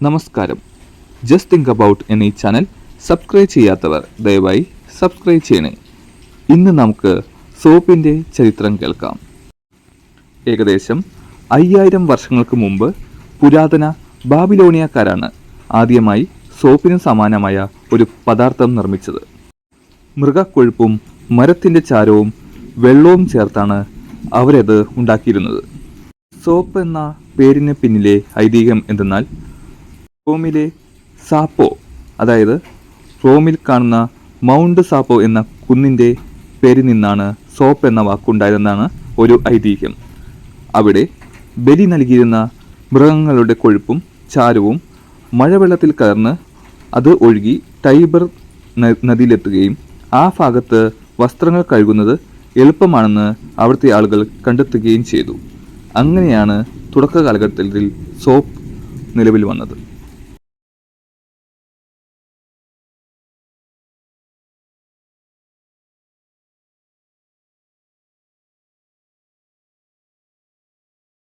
നമസ്കാരം. Just think about എന്നീ channel subscribe ചെയ്യാത്തവർ ദയവായി സബ്സ്ക്രൈബ് ചെയ്യണേ. ഇന്ന് നമുക്ക് സോപ്പിൻ്റെ ചരിത്രം കേൾക്കാം. ഏകദേശം 5000 വർഷങ്ങൾക്ക് മുമ്പ് പുരാതന ബാബിലോണിയക്കാരാണ് ആദ്യമായി സോപ്പിന് സമാനമായ ഒരു പദാർത്ഥം നിർമ്മിച്ചത്. മൃഗക്കൊഴുപ്പും മരത്തിൻ്റെ ചാരവും വെള്ളവും ചേർത്താണ് അവരത് ഉണ്ടാക്കിയിരുന്നത്. സോപ്പ് എന്ന പേരിന് പിന്നിലെ ഐതിഹ്യം എന്തെന്നാൽ റോമിലെ സാപ്പോ, അതായത് റോമിൽ കാണുന്ന മൗണ്ട് സാപ്പോ എന്ന കുന്നിൻ്റെ പേരിൽ നിന്നാണ് സോപ്പ് എന്ന വാക്കുണ്ടായതെന്നാണ് ഒരു ഐതിഹ്യം. അവിടെ ബലി നൽകിയിരുന്ന മൃഗങ്ങളുടെ കൊഴുപ്പും ചാരവും മഴവെള്ളത്തിൽ കലർന്ന് അത് ഒഴുകി ടൈബർ നദിയിലെത്തുകയും ആ ഭാഗത്ത് വസ്ത്രങ്ങൾ കഴുകുന്നത് എളുപ്പമാണെന്ന് അവിടുത്തെ ആളുകൾ കണ്ടെത്തുകയും ചെയ്തു. അങ്ങനെയാണ് തുടക്ക കാലഘട്ടത്തിൽ സോപ്പ് നിലവിൽ വന്നത്.